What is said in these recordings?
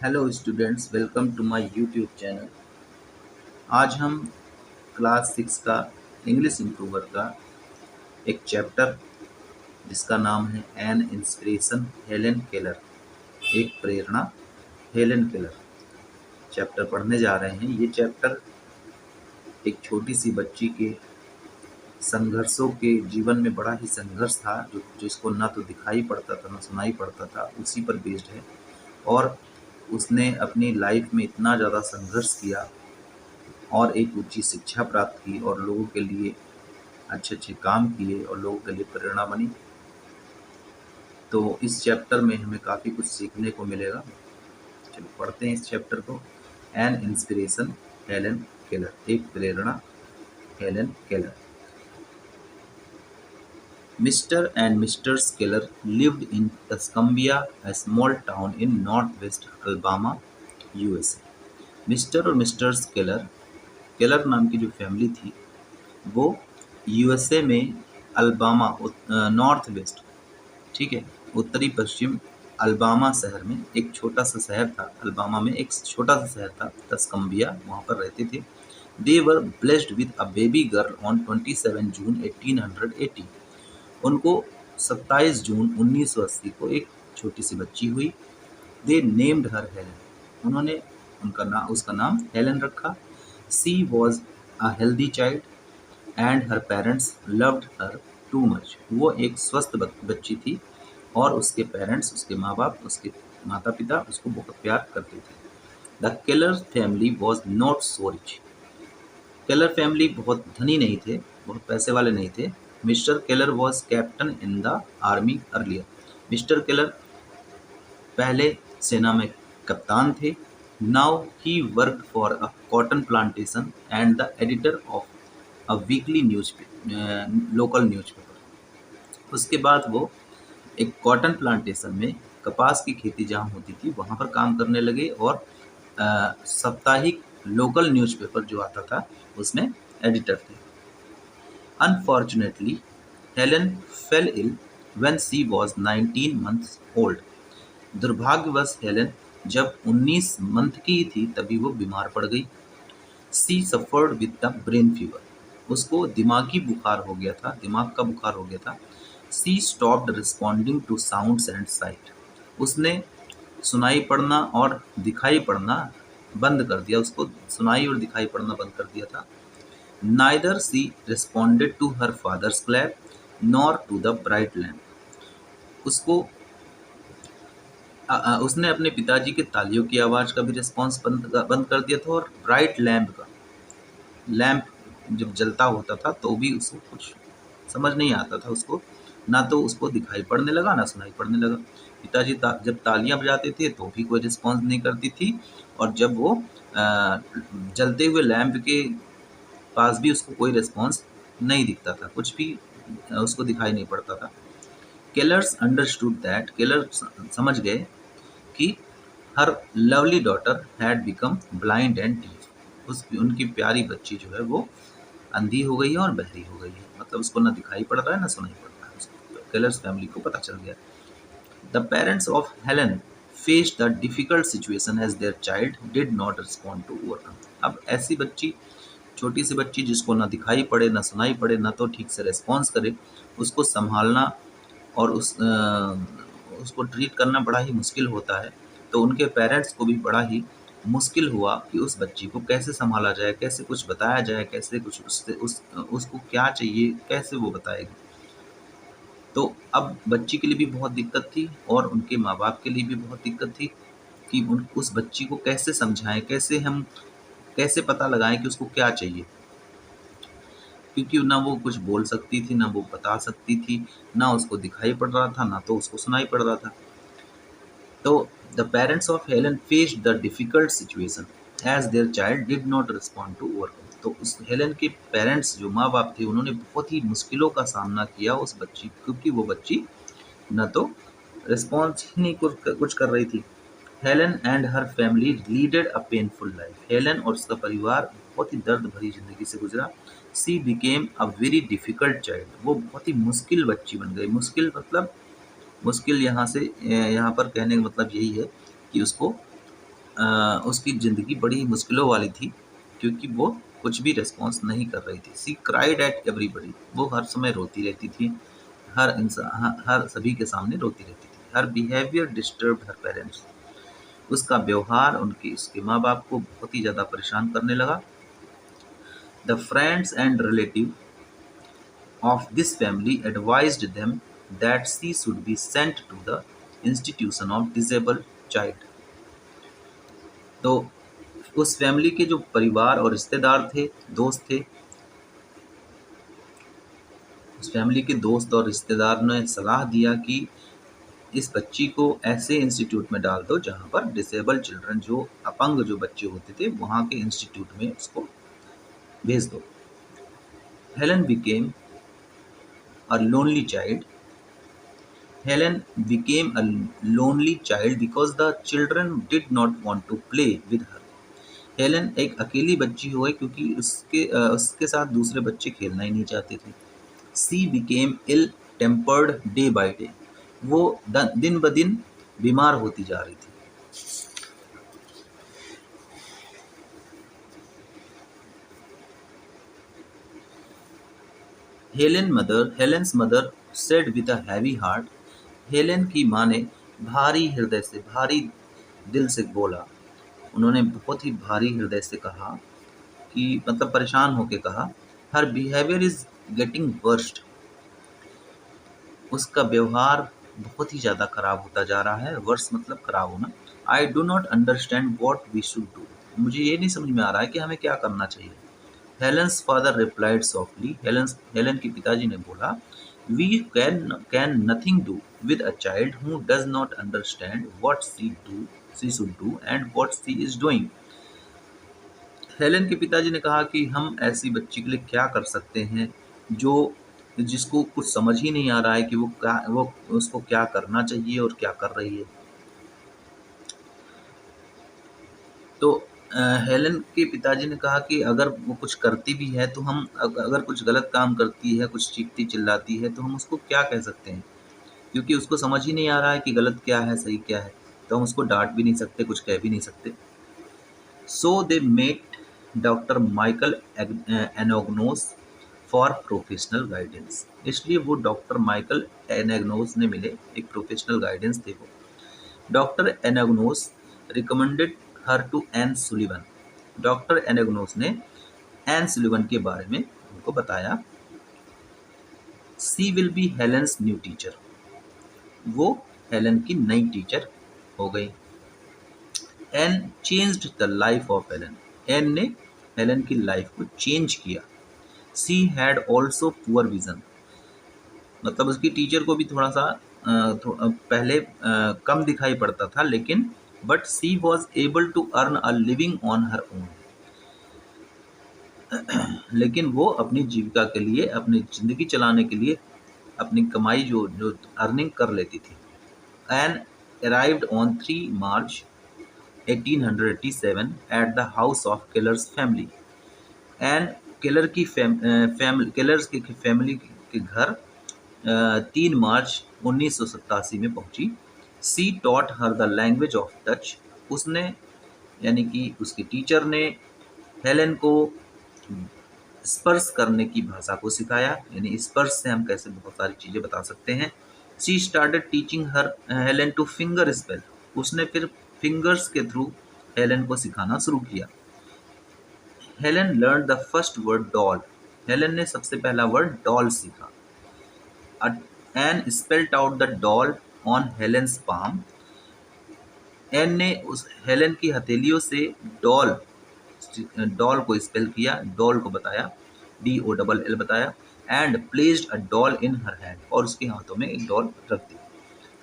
Hello students, welcome to my YouTube channel. आज हम class 6 का इंग्लिश इम्प्रूवर का एक चैप्टर जिसका नाम है एन इंस्पिरेशन हेलेन केलर, एक प्रेरणा हेलेन केलर चैप्टर पढ़ने जा रहे हैं। ये चैप्टर एक छोटी सी बच्ची के संघर्षों के जीवन में बड़ा ही संघर्ष था, जो जिसको ना तो दिखाई पड़ता था ना सुनाई पड़ता था, उसी पर बेस्ड है। और उसने अपनी लाइफ में इतना ज़्यादा संघर्ष किया और एक ऊंची शिक्षा प्राप्त की और लोगों के लिए अच्छे अच्छे काम किए और लोगों के लिए प्रेरणा बनी। तो इस चैप्टर में हमें काफ़ी कुछ सीखने को मिलेगा। चलो पढ़ते हैं इस चैप्टर को। एन इंस्पिरेशन हेलेन केलर, एक प्रेरणा Helen Keller. Mister and mrs Keller lived in Tuscumbia, a small town in northwest Alabama, USA। Mister और मिस्टर्स केलर, केलर नाम की जो फैमिली थी वो यूएसए में अल्बामा नॉर्थ वेस्ट, ठीक है, उत्तरी पश्चिम अल्बामा शहर में एक छोटा सा शहर था। अल्बामा में एक छोटा सा शहर था टस्कम्बिया, वहाँ पर रहते थे। They were blessed with a baby girl on 27 June 1880। उनको 27 जून 1980 को एक छोटी सी बच्ची हुई। They named her Helen. उन्होंने उसका नाम हेलन रखा। She was a healthy child and her parents loved her too much. वो एक स्वस्थ बच्ची थी और उसके पेरेंट्स, उसके माँ बाप, उसके माता पिता उसको बहुत प्यार करते थे। The Keller family was not so rich. Keller family बहुत धनी नहीं थे, बहुत पैसे वाले नहीं थे। Mister Keller was captain in the army earlier. Mister Keller पहले सेना में कप्तान थे। Now he work for a cotton plantation and the editor of a weekly local newspaper. उसके बाद वो एक कॉटन प्लांटेशन में, कपास की खेती जहाँ होती थी वहाँ पर काम करने लगे और साप्ताहिक लोकल न्यूज़पेपर जो आता था उसमें एडिटर थे। Unfortunately Helen fell ill when she was 19 months old. दुर्भाग्यवश हेलन जब 19 मंथ की थी तभी वो बीमार पड़ गई। She suffered with the brain fever. उसको दिमागी बुखार हो गया था, दिमाग का बुखार हो गया था। She stopped responding to sounds and sight. उसने सुनाई पड़ना और दिखाई पड़ना बंद कर दिया, उसको सुनाई और दिखाई पड़ना बंद कर दिया था। Neither she responded to her father's clap nor to the bright lamp. उसने अपने पिताजी के तालियों की आवाज़ का भी रिस्पॉन्स बंद कर दिया था और ब्राइट लैम्प जब जलता होता था तो भी उसको कुछ समझ नहीं आता था। उसको ना तो उसको दिखाई पड़ने लगा ना सुनाई पड़ने लगा। पिताजी जब तालियां बजाते थे तो भी कोई रिस्पॉन्स नहीं करती थी, और जब वो जलते हुए लैम्प के पास भी उसको कोई रिस्पॉन्स नहीं दिखता था, कुछ भी उसको दिखाई नहीं पड़ता था। Keller's understood that. केलर समझ गए कि her lovely daughter had become blind and deaf. उनकी प्यारी बच्ची जो है वो अंधी हो गई है और बहरी हो गई है, मतलब उसको ना दिखाई पड़ रहा है ना सुनाई पड़ रहा है। उसको केलर्स फैमिली को पता चल गया। The parents of Helen faced the difficult situation as their child did not respond to overcome. अब ऐसी बच्ची, छोटी सी बच्ची जिसको ना दिखाई पड़े ना सुनाई पड़े ना तो ठीक से रिस्पॉन्स करे, उसको संभालना और उसको ट्रीट करना बड़ा ही मुश्किल होता है। तो उनके पेरेंट्स को भी बड़ा ही मुश्किल हुआ कि उस बच्ची को कैसे संभाला जाए, कैसे कुछ बताया जाए, कैसे कुछ उसको क्या चाहिए, कैसे वो बताएगी। तो अब बच्ची के लिए भी बहुत दिक्कत थी और उनके माँ बाप के लिए भी बहुत दिक्कत थी कि उस बच्ची को कैसे समझाएं, कैसे पता लगाएं कि उसको क्या चाहिए, क्योंकि ना वो कुछ बोल सकती थी, ना वो बता सकती थी, ना उसको दिखाई पड़ रहा था, ना तो उसको सुनाई पड़ रहा था। तो the parents of Helen faced the difficult situation as their child did not respond to overcome. तो उस हेलन के पेरेंट्स जो माँ बाप थे उन्होंने बहुत ही मुश्किलों का सामना किया उस बच्ची, क्योंकि वो बच्ची न तो रिस्पॉन्स ही नहीं कुछ कर रही थी। Helen and her family leaded a painful life. Helen और उसका परिवार बहुत ही दर्द भरी जिंदगी से गुजरा। सी became a very difficult child. वो बहुत ही मुश्किल बच्ची बन गई। मुश्किल मतलब, मुश्किल यहाँ पर कहने का मतलब यही है कि उसको उसकी ज़िंदगी बड़ी मुश्किलों वाली थी क्योंकि वो कुछ भी रिस्पॉन्स नहीं कर रही थी। शी क्राइड एट एवरीबडी, वो हर समय रोती रहती थी, हर सभी के सामने रोती रहती थी। हर बिहेवियर डिस्टर्ब्ड हर पेरेंट्स, उसका व्यवहार उसके माँ बाप को बहुत ही ज़्यादा परेशान करने लगा। The friends and relative of this family advised them that she should be sent to the institution of disabled child. तो उस फैमिली के जो परिवार और रिश्तेदार थे, दोस्त थे, उस फैमिली के दोस्त और रिश्तेदार ने सलाह दिया कि इस बच्ची को ऐसे इंस्टीट्यूट में डाल दो जहाँ पर डिसेबल चिल्ड्रन, जो अपंग जो बच्चे होते थे, वहाँ के इंस्टीट्यूट में उसको भेज दो। Helen became a lonely child. Helen became a lonely child because the children did not want to play with her. Helen एक अकेली बच्ची हो गई क्योंकि उसके साथ दूसरे बच्चे खेलना ही नहीं चाहते थे। She became ill tempered day by day. वो दिन ब दिन बीमार होती जा रही थी। Helen's mother said with a heavy heart. Helen की माँ ने भारी हृदय से, भारी दिल से बोला, उन्होंने बहुत ही भारी हृदय से कहा कि मतलब परेशान होके कहा, हर बिहेवियर इज गेटिंग वर्स्ट, उसका व्यवहार बहुत ही ज़्यादा खराब होता जा रहा है। वर्स मतलब खराब होना। I do not understand what we should do, मुझे ये नहीं समझ में आ रहा है कि हमें क्या करना चाहिए। हेलेन्स फादर रिप्लाइड सॉफ्टली, हेलेन के पिताजी ने बोला, we can nothing do with a child who does not understand what she should do and what she is doing. Helen के पिताजी ने कहा कि हम ऐसी बच्ची के लिए क्या कर सकते हैं जिसको कुछ समझ ही नहीं आ रहा है कि वो उसको क्या करना चाहिए और क्या कर रही है। तो हेलेन के पिताजी ने कहा कि अगर वो कुछ करती भी है तो हम, अगर कुछ गलत काम करती है, कुछ चीखती चिल्लाती है, तो हम उसको क्या कह सकते हैं, क्योंकि उसको समझ ही नहीं आ रहा है कि गलत क्या है, सही क्या है, तो हम उसको डांट भी नहीं सकते, कुछ कह भी नहीं सकते। So they met doctor Michael Anagnos for professional guidance, इसलिए वो डॉक्टर माइकल एनोग्नोस ने मिले, एक प्रोफेशनल गाइडेंस थे वो। Doctor Anagnos recommended her to Anne Sullivan, doctor Anagnos ने एन सुलिवन के बारे में उनको बताया। She will be Helen's new teacher, वो हेलन की नई टीचर हो गई। Anne changed the life of Helen, Anne ने हेलन की लाइफ को चेंज किया। She had also poor vision, मतलब उसकी टीचर को भी थोड़ा सा पहले कम दिखाई पड़ता था, लेकिन but she was able to earn a living on her own, लेकिन वो अपनी जीविका के लिए, अपनी जिंदगी चलाने के लिए अपनी कमाई जो अर्निंग कर लेती थी। Anne arrived on 3 March 1887 at the house of Keller's family. Anne Keller की केलर्स की फैमिली के घर 3 मार्च 1987 में पहुंची। She taught her the language of touch, उसने यानी कि उसकी टीचर ने हेलेन को स्पर्श करने की भाषा को सिखाया, यानी स्पर्श से हम कैसे बहुत सारी चीज़ें बता सकते हैं। She started teaching her Helen two finger spell, उसने फिर फिंगर्स के थ्रू हेलेन को सिखाना शुरू किया। Helen learn the first word doll, Helen ने सबसे पहला वर्ड डॉल सीखा। Anne spelt out the doll on Helen's palm, Anne ने उस हेलेन की हथेलियों से डॉल को स्पेल किया, डॉल को बताया, DOLL बताया। And placed a doll in her hand, और उसके हाथों में एक डॉल रख दी।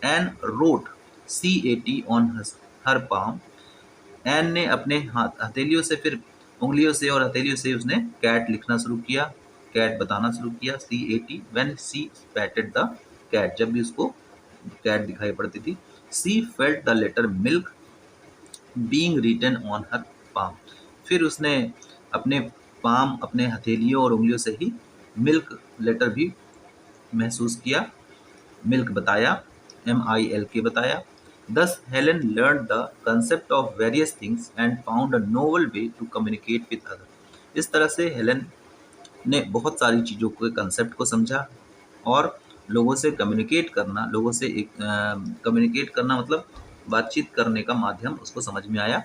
Anne wrote CAT on her palm, Anne ने अपने हथेलियों से, फिर उंगलियों से और हथेलियों से उसने कैट लिखना शुरू किया, कैट बताना शुरू किया, CAT। When she patted the cat, जब भी उसको कैट दिखाई पड़ती थी। She felt the letter milk being written on her palm, फिर उसने अपने पाम, अपने हथेलियों और उंगलियों से ही मिल्क लेटर भी महसूस किया, मिल्क बताया, MILK बताया। Thus, Helen learned the concept of various things and found a novel way to communicate with others. इस तरह से हेलन ने बहुत सारी चीज़ों के कंसेप्ट को समझा और लोगों से कम्युनिकेट करना, लोगों से एक कम्युनिकेट करना मतलब बातचीत करने का माध्यम उसको समझ में आया।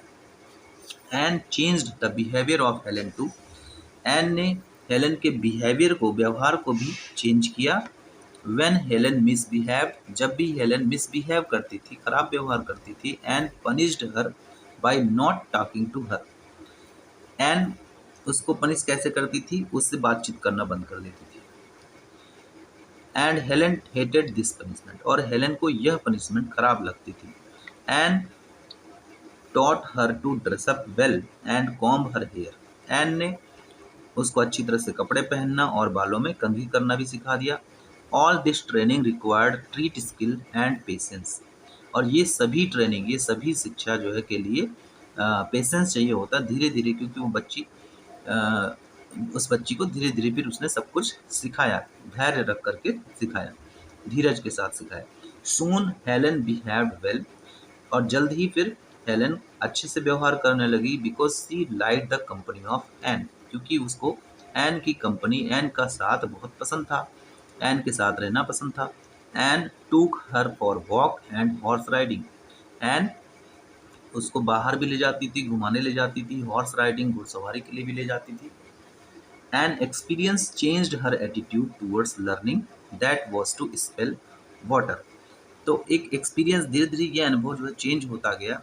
And changed the behaviour of Helen too, Anne ने हेलन के बिहेवियर को, व्यवहार को भी चेंज किया। व्हेन हेलन मिसबिहेव, जब भी हेलन मिसबिहेव करती थी, खराब व्यवहार करती थी, and punished her by not talking to her, and उसको पनिश कैसे करती थी, उससे बातचीत करना बंद कर देती थी। And Helen hated this punishment, और हेलन को यह पनिशमेंट खराब लगती थी। And taught her to dress up well and comb her hair, Anne ने उसको अच्छी तरह से कपड़े पहनना और बालों में कंघी करना भी सिखा दिया। All this training required treat skill and patience, और ये सभी ट्रेनिंग, ये सभी शिक्षा जो है के लिए पेशेंस चाहिए होता है, धीरे धीरे, क्योंकि वो बच्ची उस बच्ची को धीरे धीरे फिर उसने सब कुछ सिखाया, धैर्य रख करके सिखाया, धीरज के साथ सिखाया। सून हेलन बिहेव्ड वेल, और जल्द ही फिर हेलन अच्छे से व्यवहार करने लगी। Because she like the company of Anne, क्योंकि उसको एन की कंपनी, एन का साथ बहुत पसंद था, एन के साथ रहना पसंद था। Anne took her for walk and horse riding, Anne उसको बाहर भी ले जाती थी, घुमाने ले जाती थी, हॉर्स राइडिंग, घुड़सवारी के लिए भी ले जाती थी। Anne experience changed her attitude towards learning, that was to spell water. तो एक एक्सपीरियंस, धीरे धीरे ये अनुभव जो है चेंज होता गया,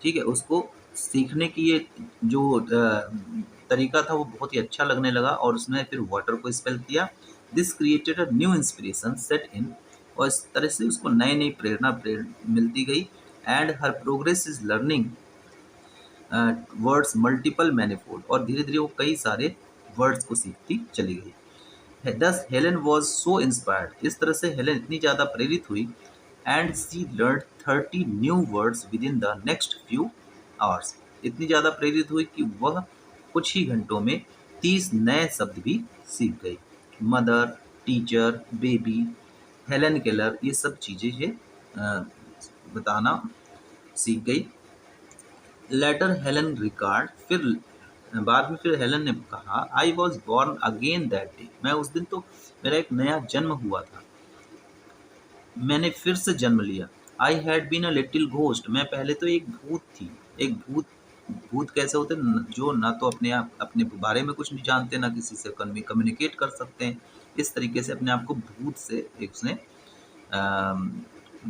ठीक है, उसको सीखने की ये जो तरीका था वो बहुत ही अच्छा लगने लगा, और उसने फिर वाटर को स्पेल किया। This created a new inspiration set in, और इस तरह से उसको नई नई प्रेरणा मिलती गई। And her progress is learning words multiple manifold, और धीरे धीरे वो कई सारे वर्ड्स को सीखती चली गई। दस हेलन वॉज सो इंस्पायर्ड, इस तरह से हेलन इतनी ज़्यादा प्रेरित हुई। And she learn 30 new words within the next few hours, इतनी ज़्यादा प्रेरित हुई कि वह कुछ ही घंटों में 30 नए शब्द भी सीख गई। Mother, teacher, baby, Helen Keller, ये सब चीज़ें ये बताना सीख गई। लेटर हेलन रिकॉर्ड, फिर बाद में फिर हेलन ने कहा, I was born again that day, मैं उस दिन तो मेरा एक नया जन्म हुआ था, मैंने फिर से जन्म लिया। I had been a little ghost, मैं पहले तो एक भूत थी। एक भूत, भूत कैसे होते हैं, जो ना तो अपने आप अपने बारे में कुछ नहीं जानते, ना किसी से कम्युनिकेट कर सकते हैं, इस तरीके से अपने आप को भूत से एक उसने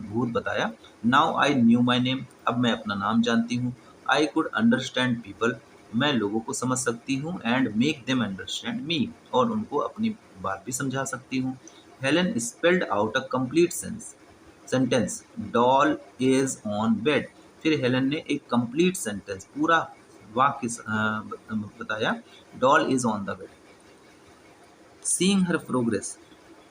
भूत बताया। Now I knew my name, अब मैं अपना नाम जानती हूँ। आई कुड अंडरस्टैंड पीपल, मैं लोगों को समझ सकती हूँ। And make them understand me, और उनको अपनी बात भी समझा सकती हूँ। Helen spelled out a complete sentence, doll is on bed, फिर हेलन ने एक कंप्लीट सेंटेंस, पूरा वाक्य बताया, doll is on the bed. Seeing her progress,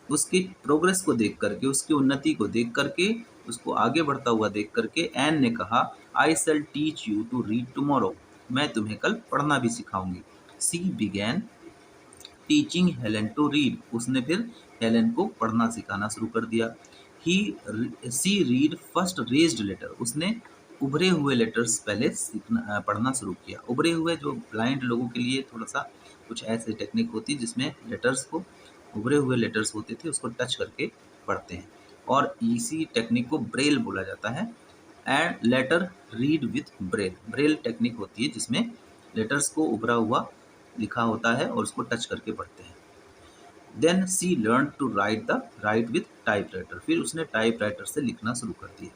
उसकी प्रोग्रेस को देख करके, उसकी उन्नति को देख करके, उसको आगे बढ़ता हुआ देख करके, एन ने कहा, I shall teach you to read tomorrow, मैं तुम्हें कल पढ़ना भी सिखाऊंगी। She began teaching Helen to read, उसने फिर हेलन को पढ़ना सिखाना शुरू कर दिया। ही she read first raised letter, उसने उभरे हुए लेटर्स पहले सीखना पढ़ना शुरू किया। उभरे हुए, जो ब्लाइंड लोगों के लिए थोड़ा सा कुछ ऐसे टेक्निक होती है जिसमें लेटर्स को, उभरे हुए लेटर्स होते थे, उसको टच करके पढ़ते हैं, और इसी टेक्निक को ब्रेल बोला जाता है। And later read with Braille, Braille technique होती है जिसमें लेटर्स को उभरा हुआ लिखा होता है और उसको टच करके पढ़ते हैं। Then she learn to write with typewriter, फिर उसने टाइपराइटर से लिखना शुरू कर दिया।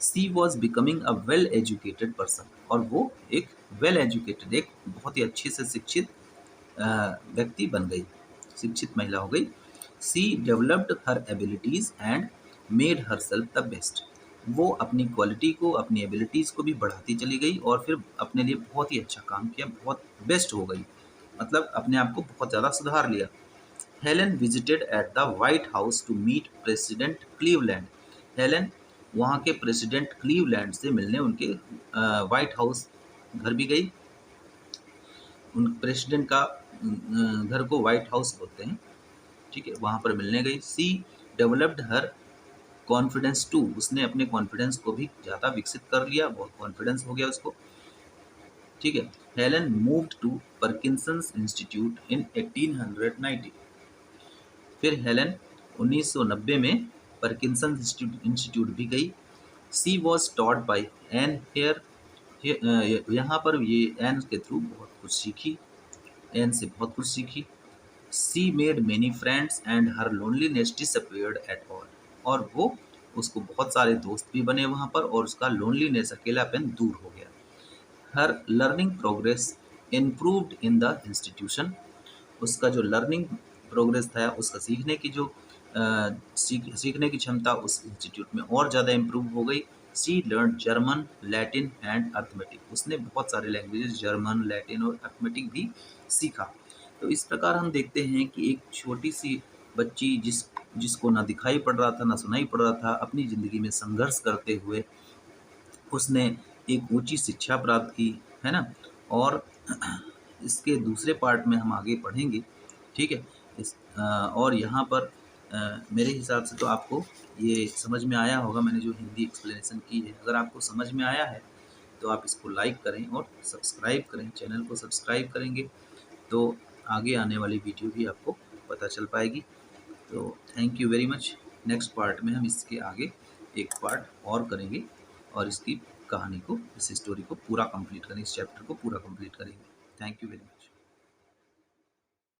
She was becoming a well educated person, और वो एक वेल एजुकेटेड, एक बहुत ही अच्छे से शिक्षित व्यक्ति बन गई, शिक्षित महिला हो गई। She developed her abilities and made her self the best, वो अपनी क्वालिटी को, अपनी एबिलिटीज़ को भी बढ़ाती चली गई, और फिर अपने लिए बहुत ही अच्छा काम किया, बहुत बेस्ट हो गई, मतलब अपने आप को बहुत ज़्यादा सुधार लिया। Helen visited at the White House to meet President Cleveland, Helen वहाँ के प्रेसिडेंट क्लीवलैंड से मिलने उनके व्हाइट हाउस घर भी गई। उन प्रेसिडेंट का घर को व्हाइट हाउस बोलते हैं, ठीक है, वहाँ पर मिलने गई। She developed her confidence to, उसने अपने कॉन्फिडेंस को भी ज़्यादा विकसित कर लिया, बहुत कॉन्फिडेंस हो गया उसको। ठीक है। Helen moved to Parkinson's institute in 1890। फिर हेलन 1990 में पार्किंसन इंस्टीट्यूट भी गई। She was taught by Anne here. यहाँ पर ये एन के थ्रू बहुत कुछ सीखी, एन से बहुत कुछ सीखी। सी made many friends and her loneliness disappeared at all. और वो उसको बहुत सारे दोस्त भी बने वहाँ पर, और उसका लोनलीनेस, अकेलापन दूर हो गया। Her learning progress improved in the institution. उसका जो लर्निंग प्रोग्रेस था, उसका सीखने की जो सीखने की क्षमता उस इंस्टीट्यूट में और ज़्यादा इम्प्रूव हो गई। She learn German, Latin and arithmetic. उसने बहुत सारे लैंग्वेजेस, जर्मन, लैटिन और अर्थमेटिक भी सीखा। तो इस प्रकार हम देखते हैं कि एक छोटी सी बच्ची जिसको ना दिखाई पड़ रहा था ना सुनाई पड़ रहा था, अपनी ज़िंदगी में संघर्ष करते हुए उसने एक ऊंची शिक्षा प्राप्त की, है ना। और इसके दूसरे पार्ट में हम आगे पढ़ेंगे। ठीक है। और यहाँ पर मेरे हिसाब से तो आपको ये समझ में आया होगा, मैंने जो हिंदी एक्सप्लेनेशन की है। अगर आपको समझ में आया है तो आप इसको लाइक करें और सब्सक्राइब करें, चैनल को सब्सक्राइब करेंगे तो आगे आने वाली वीडियो भी आपको पता चल पाएगी। तो thank you very much. Next part में हम इसके आगे एक पार्ट और करेंगे और इसकी कहानी को, इस स्टोरी को पूरा कंप्लीट करेंगे, इस चैप्टर को पूरा कंप्लीट करेंगे। Thank you very much.